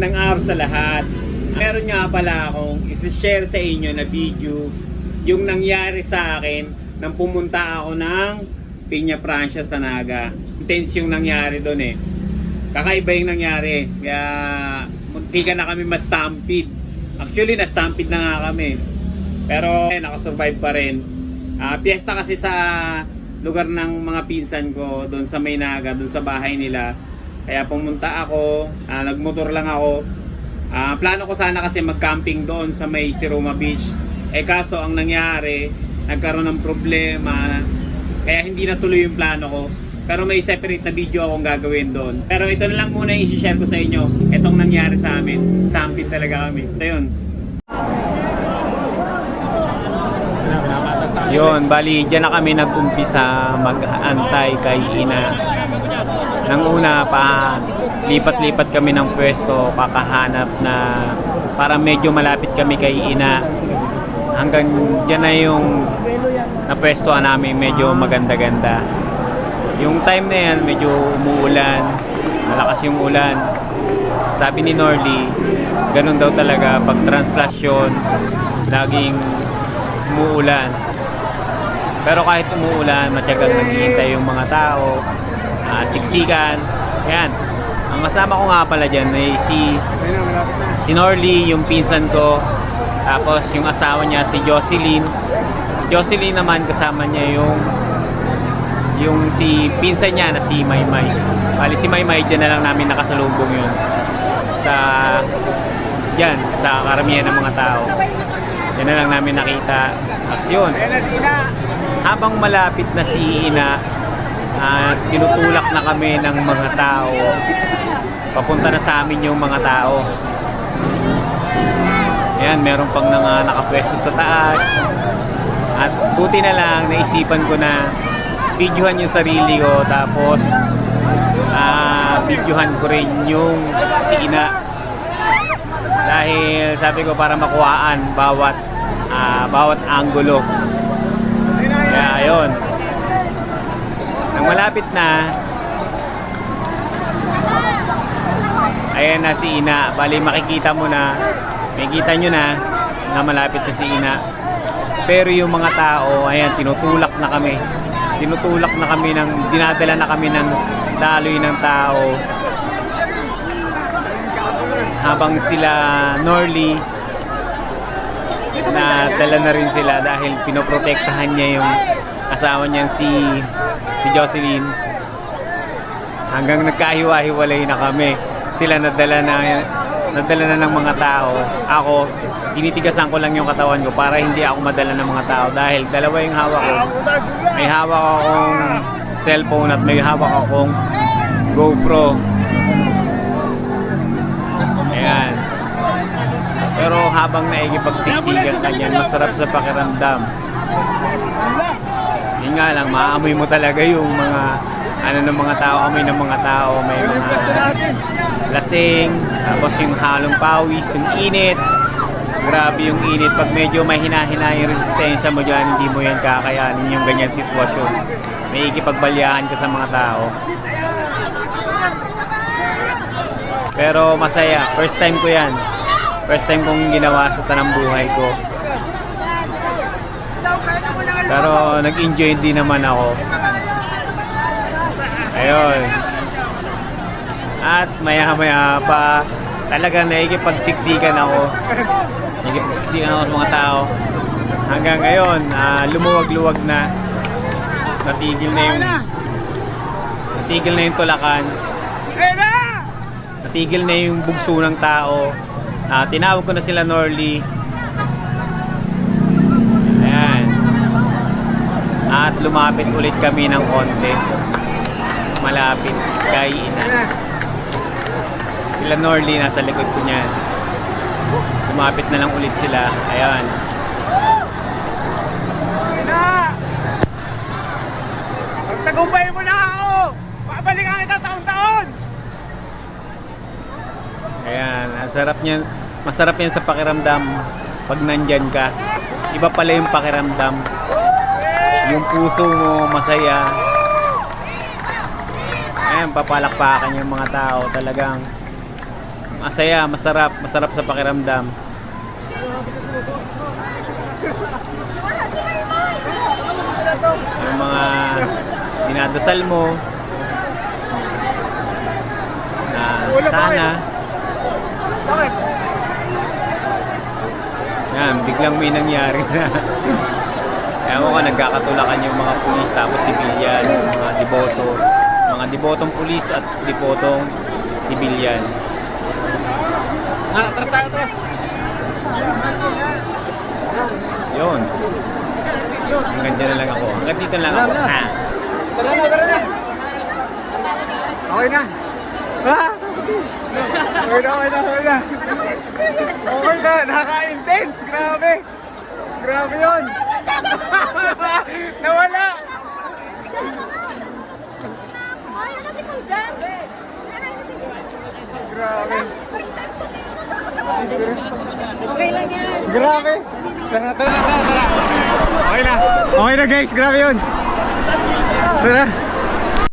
magandang araw sa lahat. Meron nga pala akong isi-share sa inyo na video yung nangyari sa akin nang pumunta ako ng Piña Francia sa Naga. Intense yung nangyari doon eh. Kakaiba yung nangyari. Kaya munti ka na kami ma-stampede. Actually na-stampede na nga kami. Pero nakasurvive pa rin. Piyesta kasi sa lugar ng mga pinsan ko doon sa May Naga, doon sa bahay nila. Kaya pumunta ako, nagmotor lang ako. Plano ko sana kasi mag-camping doon sa may Siroma Beach. Kaso ang nangyari, nagkaroon ng problema. Kaya hindi natuloy yung plano ko. Pero may separate na video akong gagawin doon. Pero ito na lang muna yung isi-share ko sa inyo. Itong nangyari sa amin. Camping talaga kami. Ito yun. Yun, bali, dyan na kami nag-umpisa mag-antay kay Ina. Nang una pa, lipat-lipat kami ng pwesto, kakahanap na para medyo malapit kami kay Ina. Hanggang dyan na yung napwestohan namin, medyo maganda-ganda. Yung time na yan, medyo umuulan, malakas yung ulan. Sabi ni Norly, ganun daw talaga pag translasyon, laging umuulan. Pero kahit umuulan, matyagang naghihintay yung mga tao, siksikan. Yan. Ang kasama ko nga pala dyan ay si Norly, yung pinsan ko. Tapos yung asawa niya si Jocelyn. Si Jocelyn naman kasama niya yung si pinsan niya na si Maymay. Bali si Maymay dyan na lang namin nakasalubong yun. Sa karamihan ng mga tao. Dyan na lang namin nakita aksyon. Habang malapit na si Ina, tinutulak na kami ng mga tao. Papunta na sa amin yung mga tao. Ayan, meron pang nakapwesto sa taas. At buti na lang, naisipan ko na videohan yung sarili ko. Tapos, videohan ko rin yung si Ina. Dahil sabi ko para makuhaan bawat anggulo. Kaya ayun. Nang malapit na, ayan na si Ina. Bali makikita mo na, makikita nyo na malapit na si Ina. Pero yung mga tao, ayan, tinutulak na kami. Tinutulak na kami dinadala na kami ng daloy ng tao. Habang sila Norly, na dala na rin sila dahil pinoprotektahan niya yung asawa niya si Jocelyn. Hanggang nagkahiwa-hiwalay na kami. Sila nadala na ng mga tao. Ako, tinitigasan ko lang yung katawan ko para hindi ako madala ng mga tao dahil dalawa yung hawak ko. May hawak akong cellphone at may hawak akong GoPro. Ayan. Pero habang naikipagsiksikan ka niyan, masarap sa pakiramdam. Yun nga lang, maamoy mo talaga yung mga ng mga tao, amoy ng mga tao. May mga lasing, tapos yung halong pawis, yung init. Grabe yung init. Pag medyo may hina-hina yung resistensya mo dyan, hindi mo yan kakayanin yung ganyan sitwasyon. May ikipagbalyahan ka sa mga tao. Pero masaya. First time ko yan. First time kong ginawa sa tanang buhay ko. Pero nag-enjoy din naman ako. Ayun. At maya-maya pa talagang naikipagsiksikan ako. Naikipagsiksikan ako sa mga tao. Hanggang ngayon, lumuwag-luwag na. Natigil na yung tulakan. Natigil na yung bugso ng tao. Tinawag ko na sila Norly. Ayan. At lumapit ulit kami ng konti. Malapit kay Ina. Sila Norly nasa likod ko niyan. Lumapit na lang ulit sila. Ayan. Ina! Pagtagumpay mo na ako! Babalikan kita taon-taon! Ayan, masarap yan sa pakiramdam pag nandyan ka. Iba pala yung pakiramdam. Yung puso mo masaya. Ayan, papalakpakan yung mga tao. Talagang masaya, masarap sa pakiramdam. Yung mga dinadasal mo na sana Bakit? yan, biglang may nangyari na. Kaya mo ka nagkakatulakan yung mga pulis tapos sibilyan, mga deboto, mga debotong pulis at debotong sibilyan. Atras tayo, atras. Yun. Hanggang dyan na lang ako. Hanggang dito na lang ako. Tara na. Ha? Tara na. Okay na. Ha? Okay na. Okay na, nakaka-intense. Grabe. Grabe yun. Nawala. Grabe. Okay lang yan. Grabe. Tara. Okay na. Okay na guys, grabe yun. Tara.